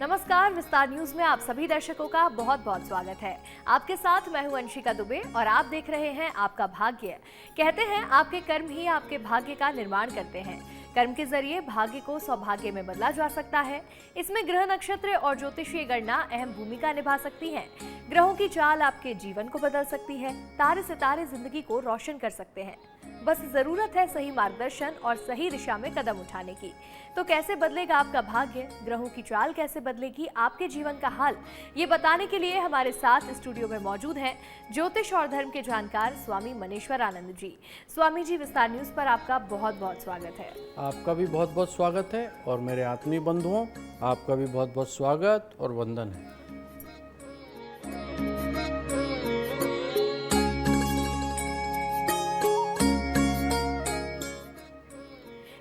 नमस्कार, विस्तार न्यूज में आप सभी दर्शकों का बहुत बहुत स्वागत है। आपके साथ मैं हूं अंशिका दुबे और आप देख रहे हैं आपका भाग्य। कहते हैं आपके कर्म ही आपके भाग्य का निर्माण करते हैं। कर्म के जरिए भाग्य को सौभाग्य में बदला जा सकता है। इसमें ग्रह, नक्षत्र और ज्योतिषीय गणना अहम भूमिका निभा सकती हैं। ग्रहों की चाल आपके जीवन को बदल सकती है। तारे सितारे जिंदगी को रोशन कर सकते हैं। बस जरूरत है सही मार्गदर्शन और सही दिशा में कदम उठाने की। तो कैसे बदलेगा आपका भाग्य, ग्रहों की चाल कैसे बदलेगी आपके जीवन का हाल, ये बताने के लिए हमारे साथ स्टूडियो में मौजूद हैं ज्योतिष और धर्म के जानकार स्वामी मनेश्वर आनंद जी। स्वामी जी, विस्तार न्यूज पर आपका बहुत बहुत स्वागत है। आपका भी बहुत बहुत स्वागत है और मेरे आत्मीय बंधुओं, आपका भी बहुत बहुत स्वागत और वंदन है।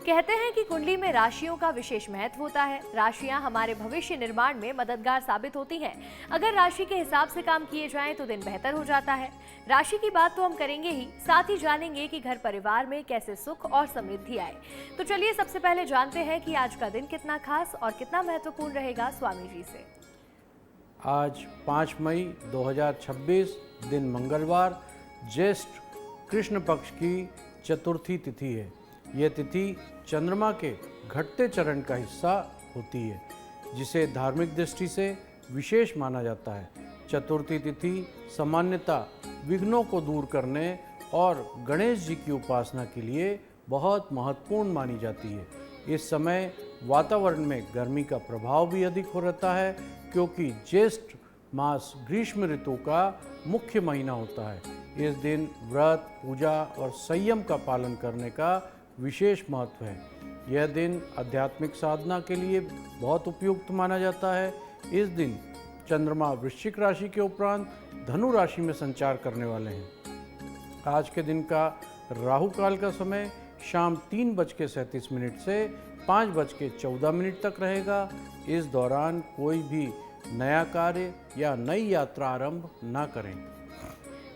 कहते हैं कि कुंडली में राशियों का विशेष महत्व होता है। राशियां हमारे भविष्य निर्माण में मददगार साबित होती हैं। अगर राशि के हिसाब से काम किए जाएं तो दिन बेहतर हो जाता है। राशि की बात तो हम करेंगे ही, साथ ही जानेंगे कि घर परिवार में कैसे सुख और समृद्धि आए। तो चलिए सबसे पहले जानते हैं कि आज का दिन कितना खास और कितना महत्वपूर्ण रहेगा स्वामी जी से। आज 5 मई 2026 दिन मंगलवार, ज्येष्ठ कृष्ण पक्ष की चतुर्थी तिथि है। यह तिथि चंद्रमा के घटते चरण का हिस्सा होती है, जिसे धार्मिक दृष्टि से विशेष माना जाता है। चतुर्थी तिथि सामान्यतः विघ्नों को दूर करने और गणेश जी की उपासना के लिए बहुत महत्वपूर्ण मानी जाती है। इस समय वातावरण में गर्मी का प्रभाव भी अधिक हो रहता है, क्योंकि ज्येष्ठ मास ग्रीष्म ऋतु का मुख्य महीना होता है। इस दिन व्रत, पूजा और संयम का पालन करने का विशेष महत्व है। यह दिन आध्यात्मिक साधना के लिए बहुत उपयुक्त माना जाता है। इस दिन चंद्रमा वृश्चिक राशि के उपरांत धनु राशि में संचार करने वाले हैं। आज के दिन का राहु काल का समय शाम 3:37 से 5:14 तक रहेगा। इस दौरान कोई भी नया कार्य या नई यात्रा आरंभ ना करें।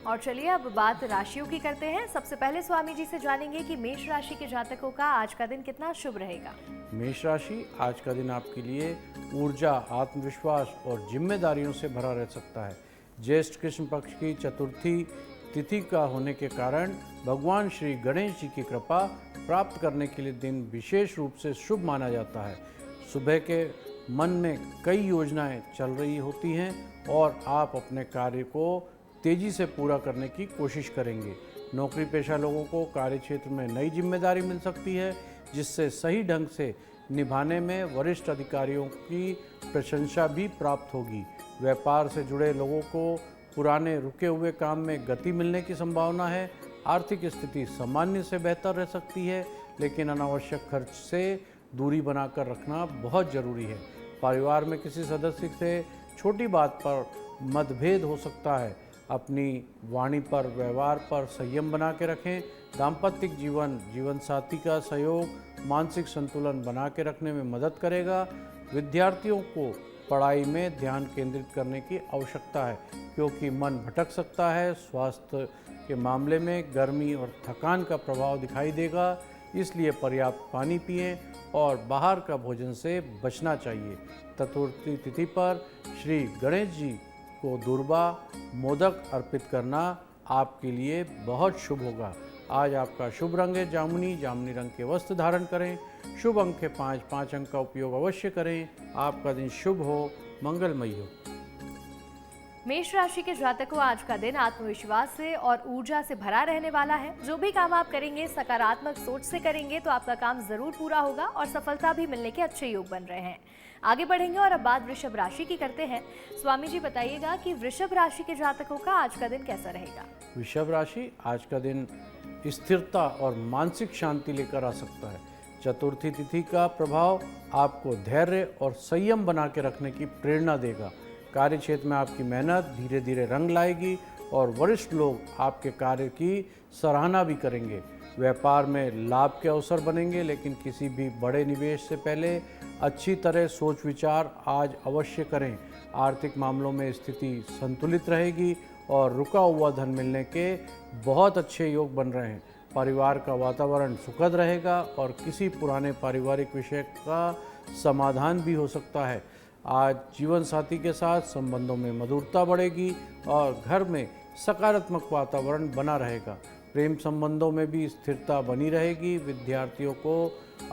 और चलिए अब बात राशियों की करते हैं। सबसे पहले स्वामी जी से जानेंगे कि मेष राशि के जातकों का आज का दिन कितना शुभ रहेगा। मेष राशि, आज का दिन आपके लिए ऊर्जा, आत्मविश्वास और जिम्मेदारियों से भरा रह सकता है। ज्येष्ठ कृष्ण पक्ष की चतुर्थी तिथि का होने के कारण भगवान श्री गणेश जी की कृपा प्राप्त करने के लिए दिन विशेष रूप से शुभ माना जाता है। सुबह के मन में कई योजनाएं चल रही होती हैं और आप अपने कार्य को तेजी से पूरा करने की कोशिश करेंगे। नौकरी पेशा लोगों को कार्य क्षेत्र में नई जिम्मेदारी मिल सकती है, जिससे सही ढंग से निभाने में वरिष्ठ अधिकारियों की प्रशंसा भी प्राप्त होगी। व्यापार से जुड़े लोगों को पुराने रुके हुए काम में गति मिलने की संभावना है। आर्थिक स्थिति सामान्य से बेहतर रह सकती है, लेकिन अनावश्यक खर्च से दूरी बनाकर रखना बहुत जरूरी है। परिवार में किसी सदस्य से छोटी बात पर मतभेद हो सकता है। अपनी वाणी पर, व्यवहार पर संयम बना के रखें। दाम्पत्य जीवन साथी का सहयोग मानसिक संतुलन बना के रखने में मदद करेगा। विद्यार्थियों को पढ़ाई में ध्यान केंद्रित करने की आवश्यकता है, क्योंकि मन भटक सकता है। स्वास्थ्य के मामले में गर्मी और थकान का प्रभाव दिखाई देगा, इसलिए पर्याप्त पानी पिएं और बाहर का भोजन से बचना चाहिए। चतुर्थी तिथि पर श्री गणेश जी को दूर्वा, मोदक अर्पित करना आपके लिए बहुत शुभ होगा। आज आपका शुभ रंग है जामुनी। जामुनी रंग के वस्त्र धारण करें। शुभ अंक है 5 अंक का उपयोग अवश्य करें। आपका दिन शुभ हो, मंगलमयी हो। मेष राशि के जातकों, आज का दिन आत्मविश्वास से और ऊर्जा से भरा रहने वाला है। जो भी काम आप करेंगे सकारात्मक सोच से करेंगे तो आपका काम जरूर पूरा होगा और सफलता भी मिलने के अच्छे योग बन रहे हैं। आगे बढ़ेंगे और अब बात वृषभ राशि की करते हैं। स्वामी जी बताइएगा कि वृषभ राशि के जातकों का आज का दिन कैसा रहेगा। वृषभ राशि, आज का दिन स्थिरता और मानसिक शांति लेकर आ सकता है। चतुर्थी तिथि का प्रभाव आपको धैर्य और संयम बना के रखने की प्रेरणा देगा। कार्य क्षेत्र में आपकी मेहनत धीरे धीरे रंग लाएगी और वरिष्ठ लोग आपके कार्य की सराहना भी करेंगे। व्यापार में लाभ के अवसर बनेंगे, लेकिन किसी भी बड़े निवेश से पहले अच्छी तरह सोच विचार आज अवश्य करें। आर्थिक मामलों में स्थिति संतुलित रहेगी और रुका हुआ धन मिलने के बहुत अच्छे योग बन रहे हैं। परिवार का वातावरण सुखद रहेगा और किसी पुराने पारिवारिक विषय का समाधान भी हो सकता है। आज जीवन साथी के साथ संबंधों में मधुरता बढ़ेगी और घर में सकारात्मक वातावरण बना रहेगा। प्रेम संबंधों में भी स्थिरता बनी रहेगी। विद्यार्थियों को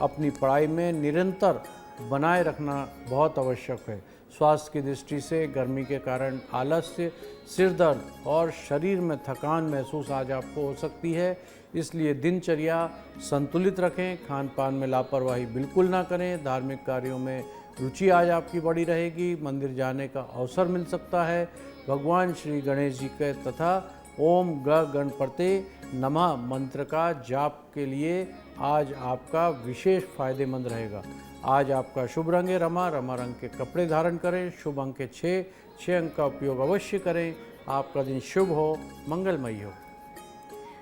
अपनी पढ़ाई में निरंतर बनाए रखना बहुत आवश्यक है। स्वास्थ्य की दृष्टि से गर्मी के कारण आलस्य, सिर दर्द और शरीर में थकान महसूस आज आपको हो सकती है, इसलिए दिनचर्या संतुलित रखें। खान पान में लापरवाही बिल्कुल ना करें। धार्मिक कार्यों में रुचि आज आपकी बड़ी रहेगी। मंदिर जाने का अवसर मिल सकता है। भगवान श्री गणेश जी के तथा ओम गणपते नमः मंत्र का जाप के लिए आज आपका विशेष फायदेमंद रहेगा। आज आपका शुभ रंग है रमा रंग के कपड़े धारण करें। शुभ अंक है 6 अंक का उपयोग अवश्य करें। आपका दिन शुभ हो, मंगलमय हो।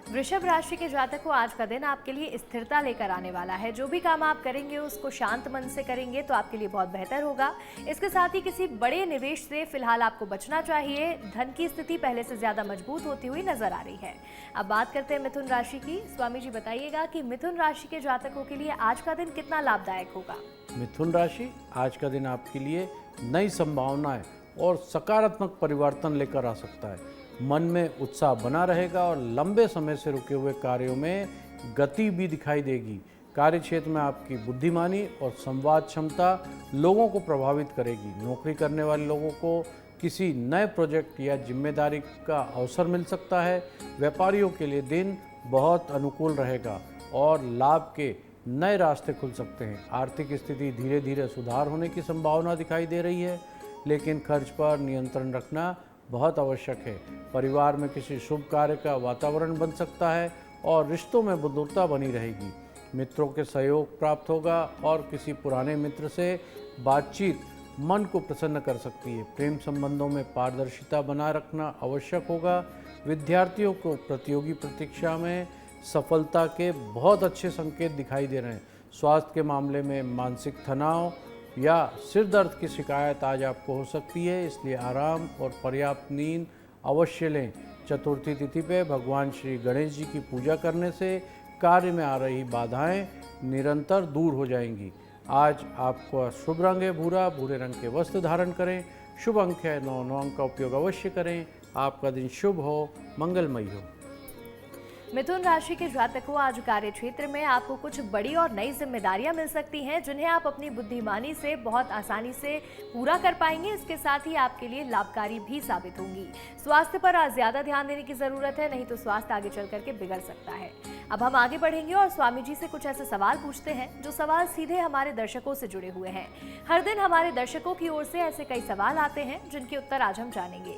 वृषभ राशि के जातकों, आज का दिन आपके लिए स्थिरता लेकर आने वाला है। जो भी काम आप करेंगे उसको शांत मन से करेंगे तो आपके लिए बहुत बेहतर होगा। इसके साथ ही किसी बड़े निवेश से फिलहाल आपको बचना चाहिए। धन की स्थिति पहले से ज्यादा मजबूत होती हुई नजर आ रही है। अब बात करते हैं मिथुन राशि की। स्वामी जी बताइएगा कि मिथुन राशि के जातकों के लिए आज का दिन कितना लाभदायक होगा। मिथुन राशि, आज का दिन आपके लिए नई संभावनाएं और सकारात्मक परिवर्तन लेकर आ सकता है। मन में उत्साह बना रहेगा और लंबे समय से रुके हुए कार्यों में गति भी दिखाई देगी। कार्य क्षेत्र में आपकी बुद्धिमानी और संवाद क्षमता लोगों को प्रभावित करेगी। नौकरी करने वाले लोगों को किसी नए प्रोजेक्ट या जिम्मेदारी का अवसर मिल सकता है। व्यापारियों के लिए दिन बहुत अनुकूल रहेगा और लाभ के नए रास्ते खुल सकते हैं। आर्थिक स्थिति धीरे धीरे सुधार होने की संभावना दिखाई दे रही है, लेकिन खर्च पर नियंत्रण रखना बहुत आवश्यक है। परिवार में किसी शुभ कार्य का वातावरण बन सकता है और रिश्तों में मधुरता बनी रहेगी। मित्रों के सहयोग प्राप्त होगा और किसी पुराने मित्र से बातचीत मन को प्रसन्न कर सकती है। प्रेम संबंधों में पारदर्शिता बनाए रखना आवश्यक होगा। विद्यार्थियों को प्रतियोगी परीक्षा में सफलता के बहुत अच्छे संकेत दिखाई दे रहे हैं। स्वास्थ्य के मामले में मानसिक तनाव या सिर दर्द की शिकायत आज आपको हो सकती है, इसलिए आराम और पर्याप्त नींद अवश्य लें। चतुर्थी तिथि पे भगवान श्री गणेश जी की पूजा करने से कार्य में आ रही बाधाएं निरंतर दूर हो जाएंगी। आज आपको शुभ रंग है भूरा, भूरे रंग के वस्त्र धारण करें। शुभ अंक है 9 अंक का उपयोग अवश्य करें। आपका दिन शुभ हो, मंगलमय हो। मिथुन राशि के जातकों, आज कार्य क्षेत्र में आपको कुछ बड़ी और नई जिम्मेदारियां मिल सकती हैं, जिन्हें आप अपनी बुद्धिमानी से बहुत आसानी से पूरा कर पाएंगे। इसके साथ ही आपके लिए लाभकारी भी साबित होंगी। स्वास्थ्य पर आज ज्यादा ध्यान देने की जरूरत है, नहीं तो स्वास्थ्य आगे चल करके बिगड़ सकता है। अब हम आगे बढ़ेंगे और स्वामी जी से कुछ ऐसे सवाल पूछते हैं जो सवाल सीधे हमारे दर्शकों से जुड़े हुए हैं। हर दिन हमारे दर्शकों की ओर से ऐसे कई सवाल आते हैं जिनके उत्तर आज हम जानेंगे।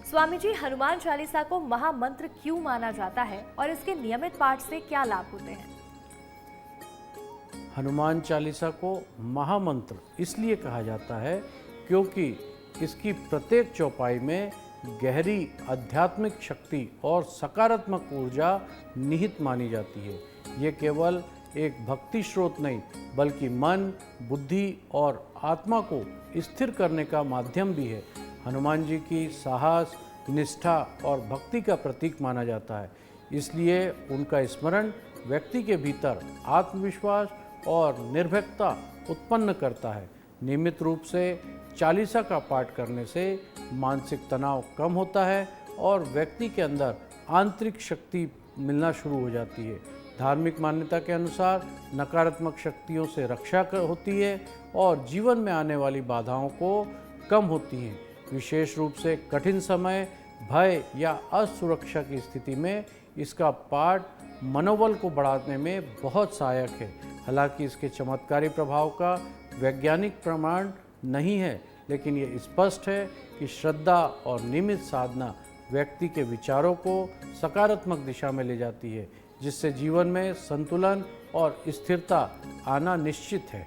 स्वामी जी, हनुमान चालीसा को महामंत्र क्यों माना जाता है और इसके नियमित पाठ से क्या लाभ होते हैं? हनुमान चालीसा को महामंत्र इसलिए कहा जाता है क्योंकि इसकी प्रत्येक चौपाई में गहरी आध्यात्मिक शक्ति और सकारात्मक ऊर्जा निहित मानी जाती है। ये केवल एक भक्ति स्रोत नहीं, बल्कि मन, बुद्धि और आत्मा को स्थिर करने का माध्यम भी है। हनुमान जी की साहस, निष्ठा और भक्ति का प्रतीक माना जाता है, इसलिए उनका स्मरण व्यक्ति के भीतर आत्मविश्वास और निर्भीकता उत्पन्न करता है। नियमित रूप से चालीसा का पाठ करने से मानसिक तनाव कम होता है और व्यक्ति के अंदर आंतरिक शक्ति मिलना शुरू हो जाती है। धार्मिक मान्यता के अनुसार नकारात्मक शक्तियों से रक्षा होती है और जीवन में आने वाली बाधाओं को कम होती हैं। विशेष रूप से कठिन समय, भय या असुरक्षा की स्थिति में इसका पाठ मनोबल को बढ़ाने में बहुत सहायक है। हालांकि इसके चमत्कारी प्रभाव का वैज्ञानिक प्रमाण नहीं है, लेकिन ये स्पष्ट है कि श्रद्धा और नियमित साधना व्यक्ति के विचारों को सकारात्मक दिशा में ले जाती है, जिससे जीवन में संतुलन और स्थिरता आना निश्चित है।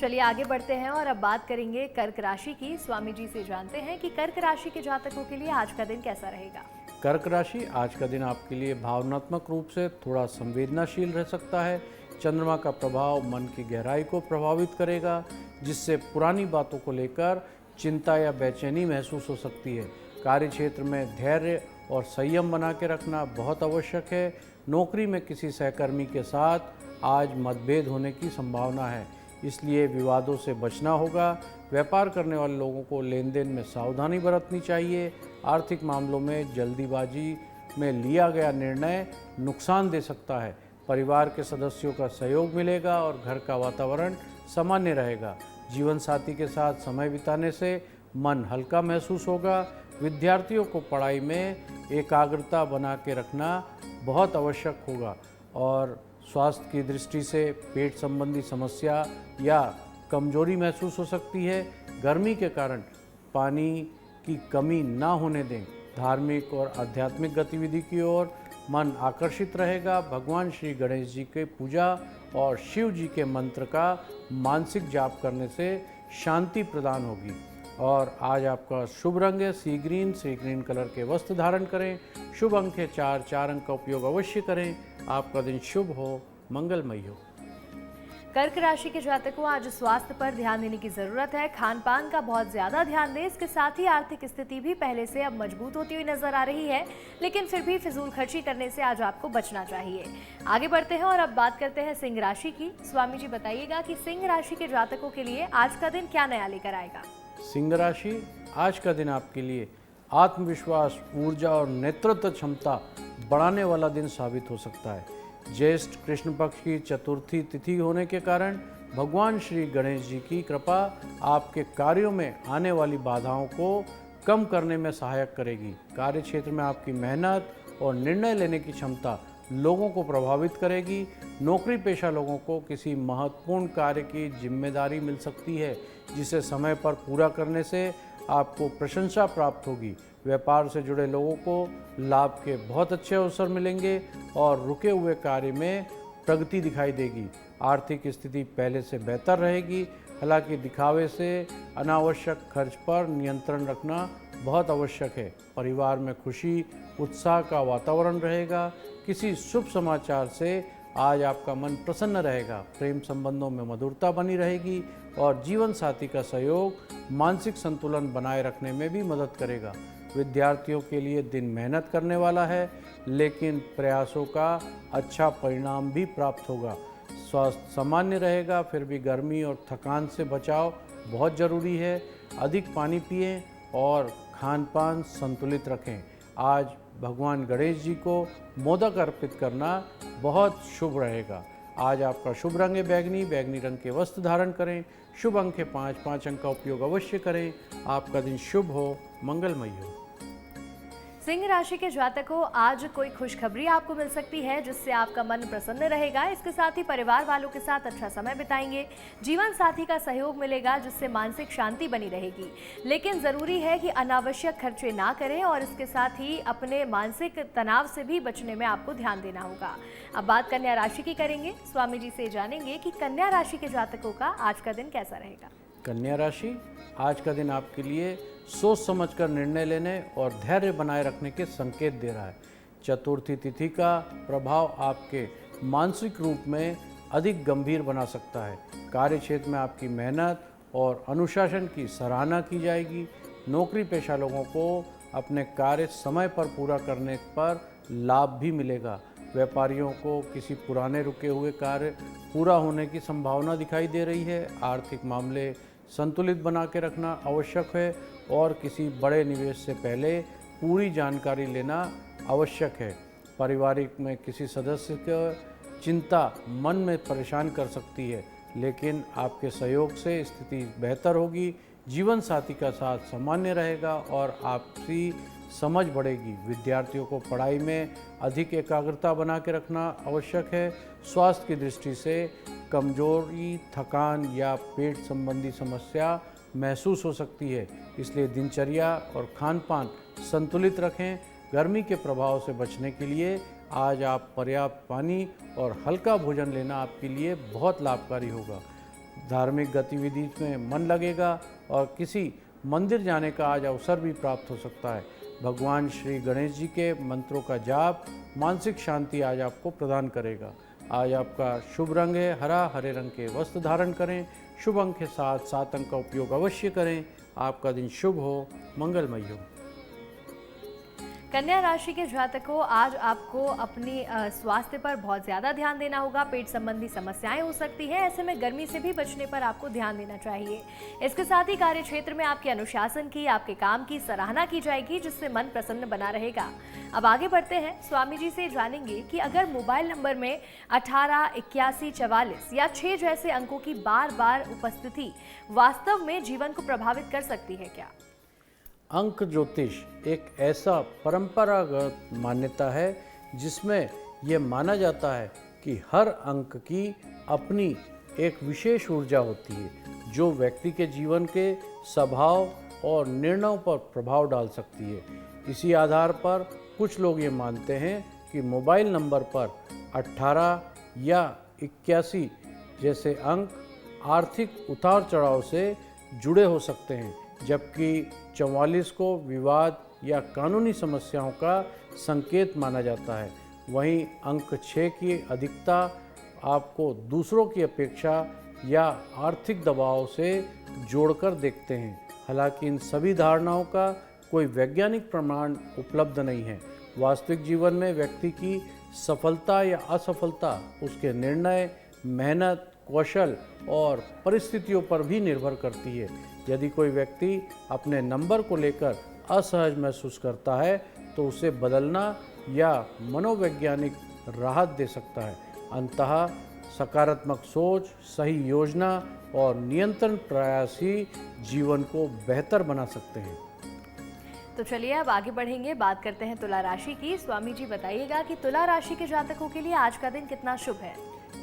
चलिए आगे बढ़ते हैं और अब बात करेंगे कर्क राशि की। स्वामी जी से जानते हैं कि कर्क राशि के जातकों के लिए आज का दिन कैसा रहेगा। कर्क राशि, आज का दिन आपके लिए भावनात्मक रूप से थोड़ा संवेदनशील रह सकता है। चंद्रमा का प्रभाव मन की गहराई को प्रभावित करेगा, जिससे पुरानी बातों को लेकर चिंता या बेचैनी महसूस हो सकती है। कार्य क्षेत्र में धैर्य और संयम बना के रखना बहुत आवश्यक है। नौकरी में किसी सहकर्मी के साथ आज मतभेद होने की संभावना है, इसलिए विवादों से बचना होगा। व्यापार करने वाले लोगों को लेन देन में सावधानी बरतनी चाहिए। आर्थिक मामलों में जल्दीबाजी में लिया गया निर्णय नुकसान दे सकता है। परिवार के सदस्यों का सहयोग मिलेगा और घर का वातावरण सामान्य रहेगा। जीवन साथी के साथ समय बिताने से मन हल्का महसूस होगा। विद्यार्थियों को पढ़ाई में एकाग्रता बना के रखना बहुत आवश्यक होगा और स्वास्थ्य की दृष्टि से पेट संबंधी समस्या या कमजोरी महसूस हो सकती है। गर्मी के कारण पानी की कमी ना होने दें। धार्मिक और आध्यात्मिक गतिविधि की ओर मन आकर्षित रहेगा। भगवान श्री गणेश जी के पूजा और शिव जी के मंत्र का मानसिक जाप करने से शांति प्रदान होगी। और आज आपका शुभ रंग है सी ग्रीन कलर के वस्त्र धारण करें। शुभ अंक है 4, 4 अंक का उपयोग अवश्य करें। आपका दिन शुभ हो, मंगलमय हो। कर्क राशि के जातकों, आज स्वास्थ्य पर ध्यान देने की जरूरत है। खान पान का बहुत ज्यादा ध्यान दें। इसके साथ ही आर्थिक स्थिति भी पहले से अब मजबूत होती हुई नजर आ रही है, लेकिन फिर भी फिजूल खर्ची करने से आज आपको बचना चाहिए। आगे बढ़ते हैं और अब बात करते हैं सिंह राशि की। स्वामी जी बताइएगा कि सिंह राशि के जातकों के लिए आज का दिन क्या नया लेकर आएगा। सिंह राशि, आज का दिन आपके लिए आत्मविश्वास, ऊर्जा और नेतृत्व क्षमता बढ़ाने वाला दिन साबित हो सकता है। ज्येष्ठ कृष्ण पक्ष की चतुर्थी तिथि होने के कारण भगवान श्री गणेश जी की कृपा आपके कार्यों में आने वाली बाधाओं को कम करने में सहायक करेगी। कार्य क्षेत्र में आपकी मेहनत और निर्णय लेने की क्षमता लोगों को प्रभावित करेगी। नौकरी पेशा लोगों को किसी महत्वपूर्ण कार्य की जिम्मेदारी मिल सकती है, जिसे समय पर पूरा करने से आपको प्रशंसा प्राप्त होगी। व्यापार से जुड़े लोगों को लाभ के बहुत अच्छे अवसर मिलेंगे और रुके हुए कार्य में प्रगति दिखाई देगी। आर्थिक स्थिति पहले से बेहतर रहेगी। हालांकि दिखावे से अनावश्यक खर्च पर नियंत्रण रखना बहुत आवश्यक है। परिवार में खुशी, उत्साह का वातावरण रहेगा। किसी शुभ समाचार से आज आपका मन प्रसन्न रहेगा। प्रेम संबंधों में मधुरता बनी रहेगी और जीवन साथी का सहयोग मानसिक संतुलन बनाए रखने में भी मदद करेगा। विद्यार्थियों के लिए दिन मेहनत करने वाला है, लेकिन प्रयासों का अच्छा परिणाम भी प्राप्त होगा। स्वास्थ्य सामान्य रहेगा, फिर भी गर्मी और थकान से बचाव बहुत ज़रूरी है। अधिक पानी पिएं और खान पान संतुलित रखें। आज भगवान गणेश जी को मोदक अर्पित करना बहुत शुभ रहेगा। आज आपका शुभ रंग है बैगनी रंग के वस्त्र धारण करें। शुभ अंक है 5, 5 अंक का उपयोग अवश्य करें। आपका दिन शुभ हो, मंगलमय हो। सिंह राशि के जातकों, आज कोई खुशखबरी आपको मिल सकती है जिससे आपका मन प्रसन्न रहेगा। इसके साथ ही परिवार वालों के साथ अच्छा समय बिताएंगे। जीवन साथी का सहयोग मिलेगा जिससे मानसिक शांति बनी रहेगी। लेकिन ज़रूरी है कि अनावश्यक खर्चे ना करें और इसके साथ ही अपने मानसिक तनाव से भी बचने में आपको ध्यान देना होगा। अब बात कन्या राशि की करेंगे। स्वामी जी से जानेंगे कि कन्या राशि के जातकों का आज का दिन कैसा रहेगा। कन्या राशि, आज का दिन आपके लिए सोच समझकर निर्णय लेने और धैर्य बनाए रखने के संकेत दे रहा है। चतुर्थी तिथि का प्रभाव आपके मानसिक रूप में अधिक गंभीर बना सकता है। कार्य क्षेत्र में आपकी मेहनत और अनुशासन की सराहना की जाएगी। नौकरी पेशा लोगों को अपने कार्य समय पर पूरा करने पर लाभ भी मिलेगा। व्यापारियों को किसी पुराने रुके हुए कार्य पूरा होने की संभावना दिखाई दे रही है। आर्थिक मामले संतुलित बना के रखना आवश्यक है और किसी बड़े निवेश से पहले पूरी जानकारी लेना आवश्यक है। पारिवारिक में किसी सदस्य की चिंता मन में परेशान कर सकती है, लेकिन आपके सहयोग से स्थिति बेहतर होगी। जीवन साथी का साथ सामान्य रहेगा और आपसी समझ बढ़ेगी। विद्यार्थियों को पढ़ाई में अधिक एकाग्रता बना के रखना आवश्यक है। स्वास्थ्य की दृष्टि से कमजोरी, थकान या पेट संबंधी समस्या महसूस हो सकती है, इसलिए दिनचर्या और खान पान संतुलित रखें। गर्मी के प्रभाव से बचने के लिए आज आप पर्याप्त पानी और हल्का भोजन लेना आपके लिए बहुत लाभकारी होगा। धार्मिक गतिविधि में मन लगेगा और किसी मंदिर जाने का आज अवसर भी प्राप्त हो सकता है। भगवान श्री गणेश जी के मंत्रों का जाप मानसिक शांति आज आपको प्रदान करेगा। आज आपका शुभ रंग है हरे रंग के वस्त्र धारण करें। शुभ अंक के साथ 7 अंक का उपयोग अवश्य करें। आपका दिन शुभ हो, मंगलमय हो। कन्या राशि के जातकों, आज आपको अपनी स्वास्थ्य पर बहुत ज़्यादा ध्यान देना होगा। पेट संबंधी समस्याएं हो सकती है, ऐसे में गर्मी से भी बचने पर आपको ध्यान देना चाहिए। इसके साथ ही कार्य क्षेत्र में आपके अनुशासन की, आपके काम की सराहना की जाएगी, जिससे मन प्रसन्न बना रहेगा। अब आगे बढ़ते हैं, स्वामी जी से जानेंगे कि अगर मोबाइल नंबर में 18, 81, 44 या 6 जैसे अंकों की बार बार उपस्थिति वास्तव में जीवन को प्रभावित कर सकती है क्या? अंक ज्योतिष एक ऐसा परंपरागत मान्यता है जिसमें यह माना जाता है कि हर अंक की अपनी एक विशेष ऊर्जा होती है जो व्यक्ति के जीवन के स्वभाव और निर्णयों पर प्रभाव डाल सकती है। इसी आधार पर कुछ लोग ये मानते हैं कि मोबाइल नंबर पर 18 या 81 जैसे अंक आर्थिक उतार चढ़ाव से जुड़े हो सकते हैं, जबकि 44 को विवाद या कानूनी समस्याओं का संकेत माना जाता है। वहीं अंक 6 की अधिकता आपको दूसरों की अपेक्षा या आर्थिक दबाव से जोड़कर देखते हैं। हालांकि इन सभी धारणाओं का कोई वैज्ञानिक प्रमाण उपलब्ध नहीं है। वास्तविक जीवन में व्यक्ति की सफलता या असफलता उसके निर्णय, मेहनत, कौशल और परिस्थितियों पर भी निर्भर करती है। यदि कोई व्यक्ति अपने नंबर को लेकर असहज महसूस करता है तो उसे बदलना या मनोवैज्ञानिक राहत दे सकता है। अंततः सकारात्मक सोच, सही योजना और नियंत्रण प्रयास ही जीवन को बेहतर बना सकते हैं। तो चलिए अब आगे बढ़ेंगे, बात करते हैं तुला राशि की। स्वामी जी बताइएगा कि तुला राशि के जातकों के लिए आज का दिन कितना शुभ है?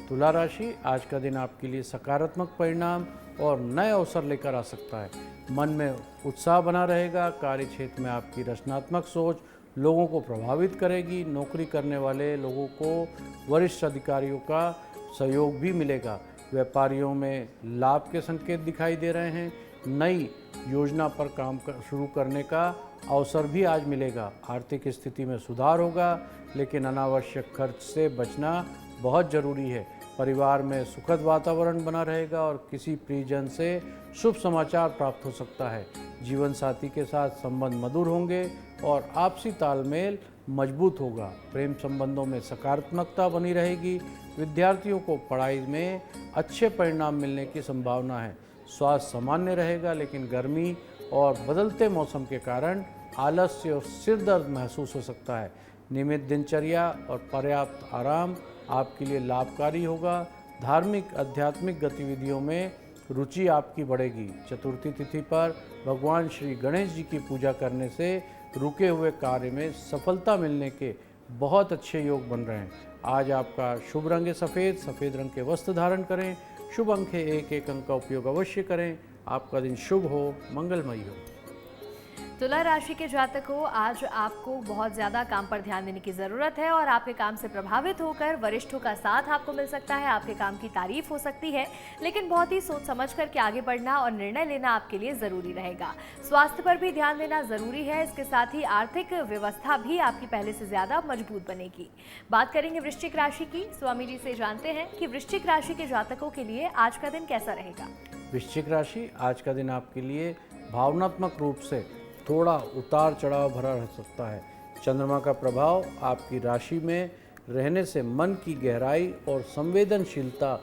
तुला राशि आज का दिन आपके लिए सकारात्मक परिणाम और नए अवसर लेकर आ सकता है। मन में उत्साह बना रहेगा। कार्य क्षेत्र में आपकी रचनात्मक सोच लोगों को प्रभावित करेगी। नौकरी करने वाले लोगों को वरिष्ठ अधिकारियों का सहयोग भी मिलेगा। व्यापारियों में लाभ के संकेत दिखाई दे रहे हैं। नई योजना पर काम शुरू करने का अवसर भी आज मिलेगा। आर्थिक स्थिति में सुधार होगा, लेकिन अनावश्यक खर्च से बचना बहुत ज़रूरी है। परिवार में सुखद वातावरण बना रहेगा और किसी प्रियजन से शुभ समाचार प्राप्त हो सकता है। जीवन साथी के साथ संबंध मधुर होंगे और आपसी तालमेल मजबूत होगा। प्रेम संबंधों में सकारात्मकता बनी रहेगी। विद्यार्थियों को पढ़ाई में अच्छे परिणाम मिलने की संभावना है। स्वास्थ्य सामान्य रहेगा, लेकिन गर्मी और बदलते मौसम के कारण आलस्य और सिर दर्द महसूस हो सकता है। नियमित दिनचर्या और पर्याप्त आराम आपके लिए लाभकारी होगा। धार्मिक आध्यात्मिक गतिविधियों में रुचि आपकी बढ़ेगी। चतुर्थी तिथि पर भगवान श्री गणेश जी की पूजा करने से रुके हुए कार्य में सफलता मिलने के बहुत अच्छे योग बन रहे हैं। आज आपका शुभ रंग है सफ़ेद। सफ़ेद रंग के वस्त्र धारण करें। शुभ अंक है 1 अंक का उपयोग अवश्य करें। आपका दिन शुभ हो, मंगलमय हो। तुला राशि के जातकों, आज आपको बहुत ज़्यादा काम पर ध्यान देने की ज़रूरत है और आपके काम से प्रभावित होकर वरिष्ठों का साथ आपको मिल सकता है। आपके काम की तारीफ हो सकती है, लेकिन बहुत ही सोच समझ कर के आगे बढ़ना और निर्णय लेना आपके लिए ज़रूरी रहेगा। स्वास्थ्य पर भी ध्यान देना ज़रूरी है। इसके साथ ही आर्थिक व्यवस्था भी आपकी पहले से ज़्यादा मजबूत बनेगी। बात करेंगे वृश्चिक राशि की। स्वामी जी से जानते हैं कि वृश्चिक राशि के जातकों के लिए आज का दिन कैसा रहेगा। वृश्चिक राशि आज का दिन आपके लिए भावनात्मक रूप से थोड़ा उतार चढ़ाव भरा रह सकता है। चंद्रमा का प्रभाव आपकी राशि में रहने से मन की गहराई और संवेदनशीलता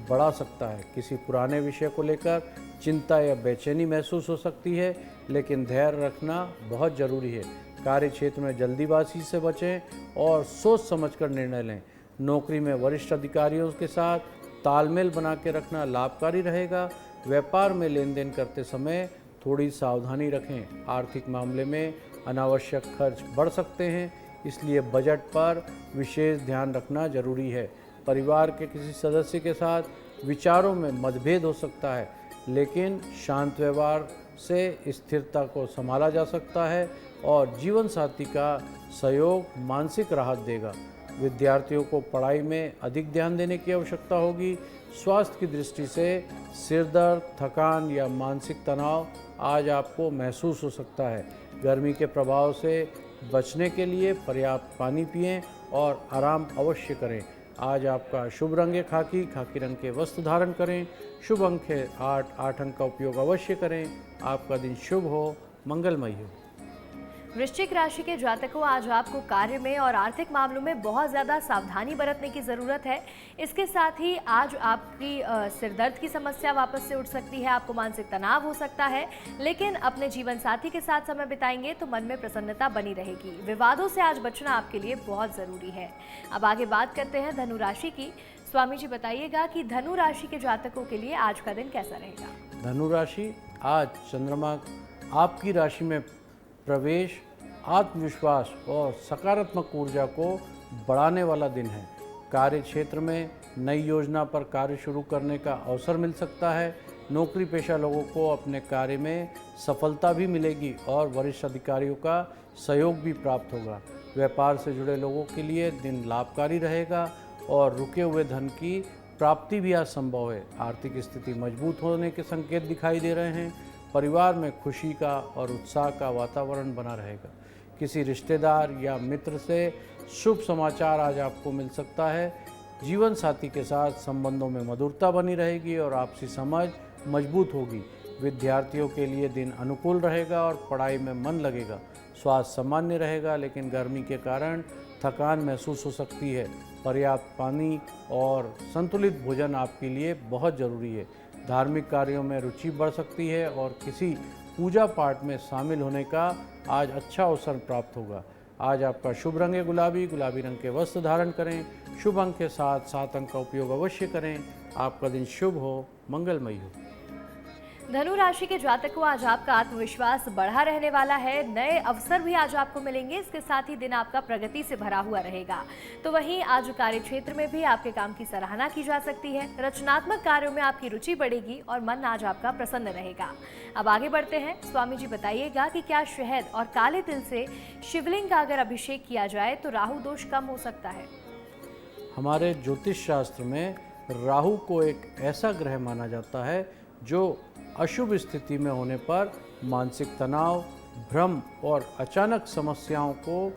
बढ़ा सकता है। किसी पुराने विषय को लेकर चिंता या बेचैनी महसूस हो सकती है, लेकिन धैर्य रखना बहुत ज़रूरी है। कार्य क्षेत्र में जल्दीबाजी से बचें और सोच समझकर निर्णय लें। नौकरी में वरिष्ठ अधिकारियों के साथ तालमेल बना के रखना लाभकारी रहेगा। व्यापार में लेन देन करते समय थोड़ी सावधानी रखें। आर्थिक मामले में अनावश्यक खर्च बढ़ सकते हैं, इसलिए बजट पर विशेष ध्यान रखना जरूरी है। परिवार के किसी सदस्य के साथ विचारों में मतभेद हो सकता है, लेकिन शांत व्यवहार से स्थिरता को संभाला जा सकता है और जीवन साथी का सहयोग मानसिक राहत देगा। विद्यार्थियों को पढ़ाई में अधिक ध्यान देने की आवश्यकता होगी। स्वास्थ्य की दृष्टि से सिर दर्द, थकान या मानसिक तनाव आज आपको महसूस हो सकता है। गर्मी के प्रभाव से बचने के लिए पर्याप्त पानी पिएं और आराम अवश्य करें। आज आपका शुभ रंग है खाकी। खाकी रंग के वस्त्र धारण करें। शुभ अंक है 8 अंक का उपयोग अवश्य करें। आपका दिन शुभ हो, मंगलमय हो। वृश्चिक राशि के जातकों, आज आपको कार्य में और आर्थिक मामलों में बहुत ज़्यादा सावधानी बरतने की ज़रूरत है। इसके साथ ही आज आपकी सिरदर्द की समस्या वापस से उठ सकती है, आपको मानसिक तनाव हो सकता है, लेकिन अपने जीवन साथी के साथ समय बिताएंगे तो मन में प्रसन्नता बनी रहेगी। विवादों से आज बचना आपके लिए बहुत ज़रूरी है। अब आगे बात करते हैं धनु राशि की। स्वामी जी बताइएगा कि धनु राशि के जातकों के लिए आज का दिन कैसा रहेगा। धनु राशि, आज चंद्रमा आपकी राशि में प्रवेश आत्मविश्वास और सकारात्मक ऊर्जा को बढ़ाने वाला दिन है। कार्य क्षेत्र में नई योजना पर कार्य शुरू करने का अवसर मिल सकता है। नौकरी पेशा लोगों को अपने कार्य में सफलता भी मिलेगी और वरिष्ठ अधिकारियों का सहयोग भी प्राप्त होगा। व्यापार से जुड़े लोगों के लिए दिन लाभकारी रहेगा और रुके हुए धन की प्राप्ति भी आज संभव है। आर्थिक स्थिति मजबूत होने के संकेत दिखाई दे रहे हैं। परिवार में खुशी का और उत्साह का वातावरण बना रहेगा। किसी रिश्तेदार या मित्र से शुभ समाचार आज आपको मिल सकता है। जीवन साथी के साथ संबंधों में मधुरता बनी रहेगी और आपसी समझ मजबूत होगी। विद्यार्थियों के लिए दिन अनुकूल रहेगा और पढ़ाई में मन लगेगा। स्वास्थ्य सामान्य रहेगा, लेकिन गर्मी के कारण थकान महसूस हो सकती है। पर्याप्त पानी और संतुलित भोजन आपके लिए बहुत ज़रूरी है। धार्मिक कार्यों में रुचि बढ़ सकती है और किसी पूजा पाठ में शामिल होने का आज अच्छा अवसर प्राप्त होगा। आज आपका शुभ रंग है गुलाबी। गुलाबी रंग के वस्त्र धारण करें। शुभ अंक के साथ 7 अंक का उपयोग अवश्य करें। आपका दिन शुभ हो, मंगलमय हो। धनु राशि के जातकों, आज आपका आत्मविश्वास बढ़ा रहने वाला है। नए अवसर भी आज आपको मिलेंगे। इसके साथ ही दिन आपका प्रगति से भरा हुआ रहेगा। तो वहीं आज कार्य क्षेत्र में भी आपके काम की सराहना की जा सकती है। रचनात्मक कार्यों में आपकी रुचि बढ़ेगी और मन आज आपका प्रसन्न रहेगा। अब आगे बढ़ते हैं। स्वामी जी बताइएगा कि क्या शहद और काले तिल से शिवलिंग का अगर अभिषेक किया जाए तो राहु दोष कम हो सकता है। हमारे ज्योतिष शास्त्र में राहु को एक ऐसा ग्रह माना जाता है जो अशुभ स्थिति में होने पर मानसिक तनाव, भ्रम और अचानक समस्याओं को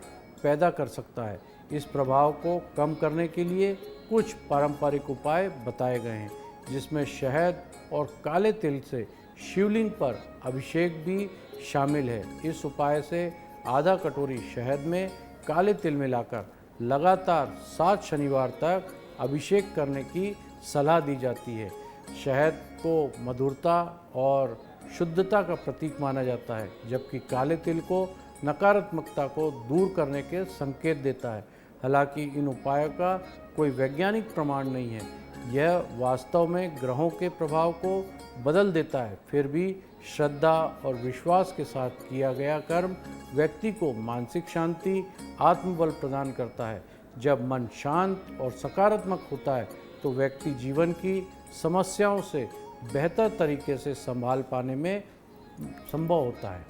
पैदा कर सकता है। इस प्रभाव को कम करने के लिए कुछ पारंपरिक उपाय बताए गए हैं, जिसमें शहद और काले तिल से शिवलिंग पर अभिषेक भी शामिल है। इस उपाय से आधा कटोरी शहद में काले तिल मिलाकर लगातार 7 शनिवार तक अभिषेक करने की सलाह दी जाती है। शहद को मधुरता और शुद्धता का प्रतीक माना जाता है, जबकि काले तिल को नकारात्मकता को दूर करने के संकेत देता है। हालांकि इन उपायों का कोई वैज्ञानिक प्रमाण नहीं है। यह वास्तव में ग्रहों के प्रभाव को बदल देता है। फिर भी श्रद्धा और विश्वास के साथ किया गया कर्म व्यक्ति को मानसिक शांति, आत्मबल प्रदान करता है। जब मन शांत और सकारात्मक होता है तो व्यक्ति जीवन की समस्याओं से बेहतर तरीके से संभाल पाने में संभव होता है।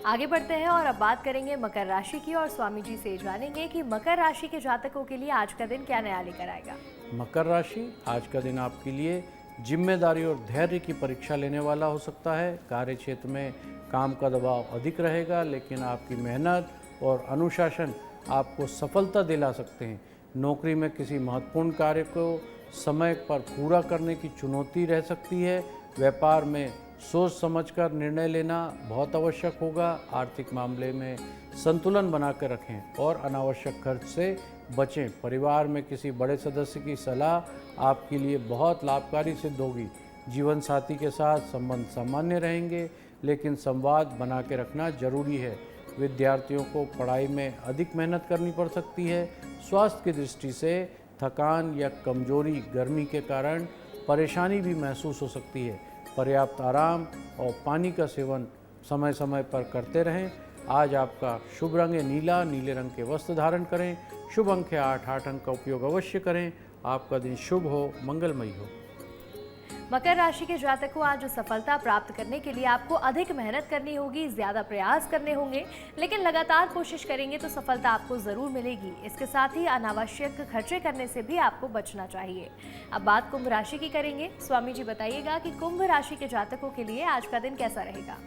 आगे बढ़ते हैं और अब बात करेंगे मकर राशि की और स्वामी जी से जानेंगे कि मकर राशि के जातकों के लिए आज का दिन क्या नया लेकर आएगा। मकर राशि, आज का दिन आपके लिए जिम्मेदारी और धैर्य की परीक्षा लेने वाला हो सकता है। कार्य क्षेत्र में काम का दबाव अधिक रहेगा, लेकिन आपकी मेहनत और अनुशासन आपको सफलता दिला सकते हैं। नौकरी में किसी महत्वपूर्ण कार्य को समय पर पूरा करने की चुनौती रह सकती है। व्यापार में सोच समझकर निर्णय लेना बहुत आवश्यक होगा। आर्थिक मामले में संतुलन बनाकर रखें और अनावश्यक खर्च से बचें। परिवार में किसी बड़े सदस्य की सलाह आपके लिए बहुत लाभकारी सिद्ध होगी। जीवन साथी के साथ संबंध सामान्य रहेंगे, लेकिन संवाद बना के रखना जरूरी है। विद्यार्थियों को पढ़ाई में अधिक मेहनत करनी पड़ सकती है। स्वास्थ्य की दृष्टि से थकान या कमजोरी, गर्मी के कारण परेशानी भी महसूस हो सकती है। पर्याप्त आराम और पानी का सेवन समय समय पर करते रहें। आज आपका शुभ रंग है नीला। नीले रंग के वस्त्र धारण करें। शुभ अंक है 8 अंक का उपयोग अवश्य करें। आपका दिन शुभ हो, मंगलमय हो। मकर राशि के जातकों, आज सफलता प्राप्त करने के लिए आपको अधिक मेहनत करनी होगी, ज्यादा प्रयास करने होंगे, लेकिन लगातार कोशिश करेंगे तो सफलता आपको जरूर मिलेगी। इसके साथ ही अनावश्यक खर्चे करने से भी आपको बचना चाहिए। अब बात कुंभ राशि की करेंगे। स्वामी जी बताइएगा कि कुंभ राशि के जातकों के लिए आज का दिन कैसा रहेगा।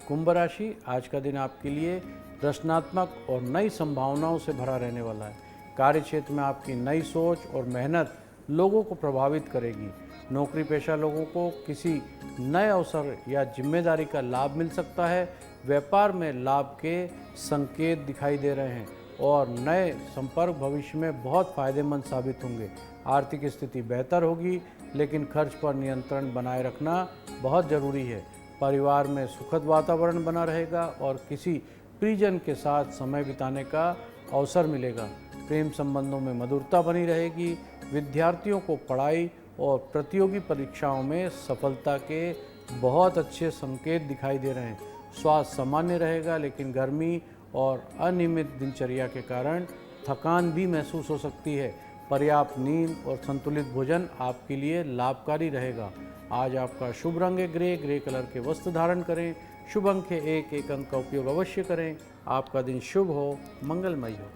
कुंभ राशि, आज का दिन आपके लिए रचनात्मक और नई संभावनाओं से भरा रहने वाला है। कार्य क्षेत्र में आपकी नई सोच और मेहनत लोगों को प्रभावित करेगी। नौकरी पेशा लोगों को किसी नए अवसर या जिम्मेदारी का लाभ मिल सकता है। व्यापार में लाभ के संकेत दिखाई दे रहे हैं और नए संपर्क भविष्य में बहुत फायदेमंद साबित होंगे। आर्थिक स्थिति बेहतर होगी, लेकिन खर्च पर नियंत्रण बनाए रखना बहुत ज़रूरी है। परिवार में सुखद वातावरण बना रहेगा और किसी प्रियजन के साथ समय बिताने का अवसर मिलेगा। प्रेम संबंधों में मधुरता बनी रहेगी। विद्यार्थियों को पढ़ाई और प्रतियोगी परीक्षाओं में सफलता के बहुत अच्छे संकेत दिखाई दे रहे हैं। स्वास्थ्य सामान्य रहेगा, लेकिन गर्मी और अनियमित दिनचर्या के कारण थकान भी महसूस हो सकती है। पर्याप्त नींद और संतुलित भोजन आपके लिए लाभकारी रहेगा। आज आपका शुभ रंग है ग्रे कलर के वस्त्र धारण करें। शुभ अंक है 1 अंक का उपयोग अवश्य करें। आपका दिन शुभ हो, मंगलमय हो।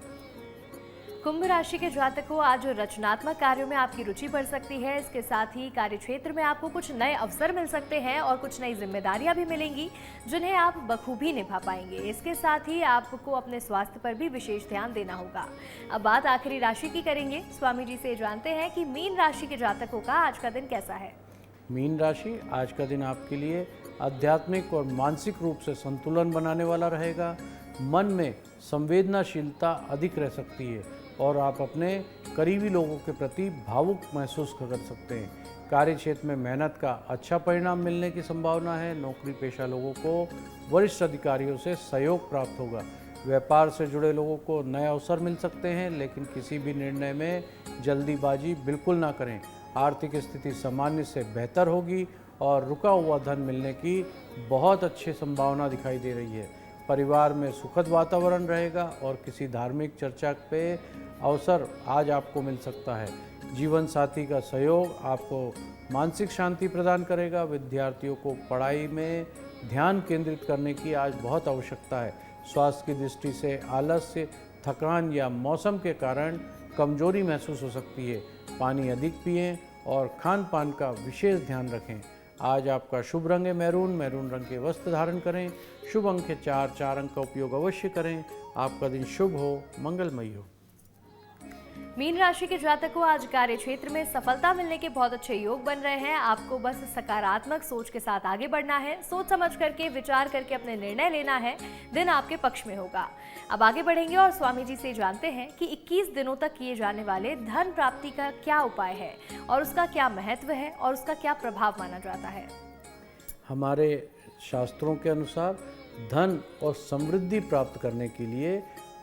कुंभ राशि के जातकों, आज रचनात्मक कार्यों में आपकी रुचि बढ़ सकती है। इसके साथ ही कार्यक्षेत्र में आपको कुछ नए अवसर मिल सकते हैं और कुछ नई जिम्मेदारियां भी मिलेंगी, जिन्हें आप बखूबी निभा पाएंगे। इसके साथ ही आपको अपने स्वास्थ्य पर भी विशेष ध्यान देना होगा। अब बात आखिरी राशि की करेंगे। स्वामी जी से जानते हैं कि मीन राशि के जातकों का आज का दिन कैसा है। मीन राशि, आज का दिन आपके लिए आध्यात्मिक और मानसिक रूप से संतुलन बनाने वाला रहेगा। मन में संवेदनाशीलता अधिक रह सकती है और आप अपने करीबी लोगों के प्रति भावुक महसूस कर सकते हैं। कार्य क्षेत्र में मेहनत का अच्छा परिणाम मिलने की संभावना है। नौकरी पेशा लोगों को वरिष्ठ अधिकारियों से सहयोग प्राप्त होगा। व्यापार से जुड़े लोगों को नए अवसर मिल सकते हैं, लेकिन किसी भी निर्णय में जल्दीबाजी बिल्कुल ना करें। आर्थिक स्थिति सामान्य से बेहतर होगी और रुका हुआ धन मिलने की बहुत अच्छी संभावना दिखाई दे रही है। परिवार में सुखद वातावरण रहेगा और किसी धार्मिक चर्चा पे अवसर आज आपको मिल सकता है। जीवन साथी का सहयोग आपको मानसिक शांति प्रदान करेगा। विद्यार्थियों को पढ़ाई में ध्यान केंद्रित करने की आज बहुत आवश्यकता है। स्वास्थ्य की दृष्टि से आलस्य, थकान या मौसम के कारण कमजोरी महसूस हो सकती है। पानी अधिक पिएं और खान पान का विशेष ध्यान रखें। आज आपका शुभ रंग है मैरून रंग के वस्त्र धारण करें। शुभ अंक है 4 अंक का उपयोग अवश्य करें। आपका दिन शुभ हो, मंगलमय हो। मीन राशि के जातकों, आज कार्य क्षेत्र में सफलता मिलने के बहुत अच्छे योग बन रहे हैं। आपको बस सकारात्मक सोच के साथ आगे बढ़ना है। सोच समझ करके, विचार करके अपने निर्णय लेना है। दिन आपके पक्ष में होगा। अब आगे बढ़ेंगे और स्वामी जी से जानते हैं कि 21 दिनों तक किए जाने वाले धन प्राप्ति का क्या उपाय है और उसका क्या महत्व है और उसका क्या प्रभाव माना जाता है। हमारे शास्त्रों के अनुसार धन और समृद्धि प्राप्त करने के लिए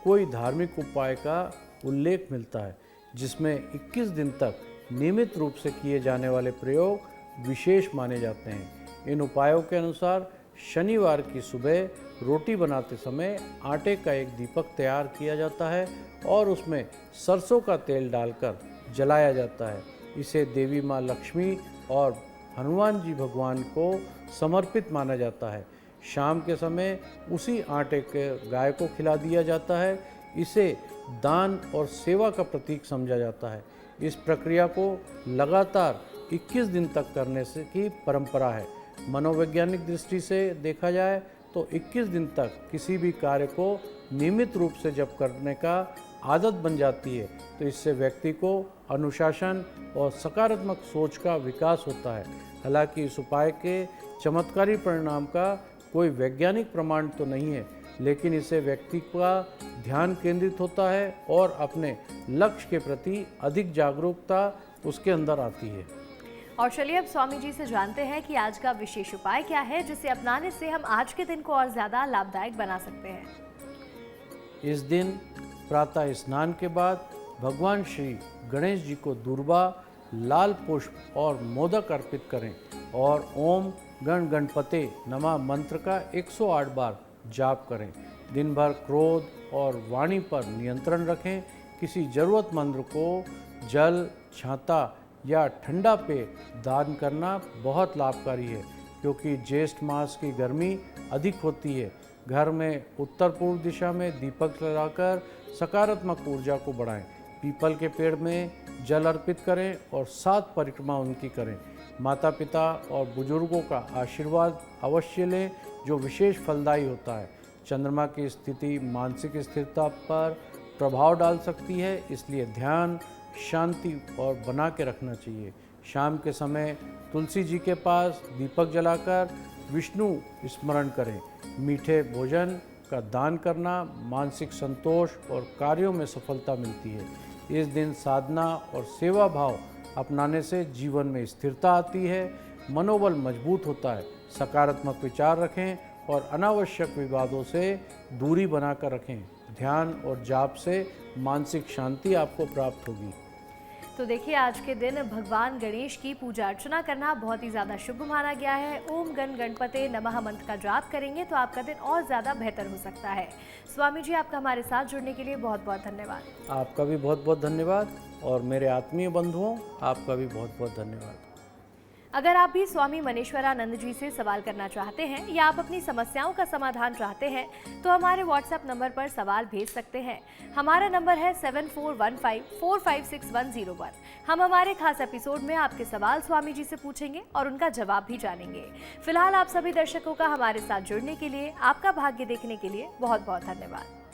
कोई धार्मिक उपाय का उल्लेख मिलता है, जिसमें 21 दिन तक नियमित रूप से किए जाने वाले प्रयोग विशेष माने जाते हैं। इन उपायों के अनुसार शनिवार की सुबह रोटी बनाते समय आटे का एक दीपक तैयार किया जाता है और उसमें सरसों का तेल डालकर जलाया जाता है। इसे देवी माँ लक्ष्मी और हनुमान जी भगवान को समर्पित माना जाता है। शाम के समय उसी आटे के गाय को खिला दिया जाता है। इसे दान और सेवा का प्रतीक समझा जाता है। इस प्रक्रिया को लगातार 21 दिन तक करने से की परंपरा है। मनोवैज्ञानिक दृष्टि से देखा जाए तो 21 दिन तक किसी भी कार्य को नियमित रूप से जब करने का आदत बन जाती है तो इससे व्यक्ति को अनुशासन और सकारात्मक सोच का विकास होता है। हालांकि इस उपाय के चमत्कारी परिणाम का कोई वैज्ञानिक प्रमाण तो नहीं है, लेकिन इससे व्यक्ति का ध्यान केंद्रित होता है और अपने लक्ष्य के प्रति अधिक जागरूकता उसके अंदर आती है। और चलिए अब स्वामी जी से जानते हैं कि आज का विशेष उपाय क्या है, जिसे अपनाने से हम आज के दिन को और ज़्यादा लाभदायक बना सकते हैं। इस दिन प्रातः स्नान के बाद भगवान श्री गणेश जी को दूर्वा, लाल पुष्प और मोदक अर्पित करें और ओम गण गणपते नमः मंत्र का 108 बार जाप करें। दिन भर क्रोध और वाणी पर नियंत्रण रखें। किसी ज़रूरतमंद को जल, छाता या ठंडा पेय दान करना बहुत लाभकारी है, क्योंकि ज्येष्ठ मास की गर्मी अधिक होती है। घर में उत्तर पूर्व दिशा में दीपक लगाकर सकारात्मक ऊर्जा को बढ़ाएं। पीपल के पेड़ में जल अर्पित करें और 7 परिक्रमा उनकी करें। माता पिता और बुजुर्गों का आशीर्वाद अवश्य लें, जो विशेष फलदायी होता है। चंद्रमा की स्थिति मानसिक स्थिरता पर प्रभाव डाल सकती है, इसलिए ध्यान, शांति और बना के रखना चाहिए। शाम के समय तुलसी जी के पास दीपक जलाकर विष्णु स्मरण करें। मीठे भोजन का दान करना मानसिक संतोष और कार्यों में सफलता मिलती है। इस दिन साधना और सेवा भाव अपनाने से जीवन में स्थिरता आती है, मनोबल मजबूत होता है। सकारात्मक विचार रखें और अनावश्यक विवादों से दूरी बनाकर रखें। ध्यान और जाप से मानसिक शांति आपको प्राप्त होगी। तो देखिए, आज के दिन भगवान गणेश की पूजा अर्चना करना बहुत ही ज़्यादा शुभ माना गया है। ओम गण गणपते नमः मंत्र का जाप करेंगे तो आपका दिन और ज़्यादा बेहतर हो सकता है। स्वामी जी, आपका हमारे साथ जुड़ने के लिए बहुत बहुत धन्यवाद। आपका भी बहुत बहुत धन्यवाद और मेरे आत्मीय बंधुओं, आपका भी बहुत बहुत धन्यवाद। अगर आप भी स्वामी मनेश्वरानंद जी से सवाल करना चाहते हैं या आप अपनी समस्याओं का समाधान चाहते हैं तो हमारे व्हाट्सएप नंबर पर सवाल भेज सकते हैं। हमारा नंबर है 7415456101। हम हमारे खास एपिसोड में आपके सवाल स्वामी जी से पूछेंगे और उनका जवाब भी जानेंगे। फिलहाल आप सभी दर्शकों का हमारे साथ जुड़ने के लिए, आपका भाग्य देखने के लिए बहुत बहुत धन्यवाद।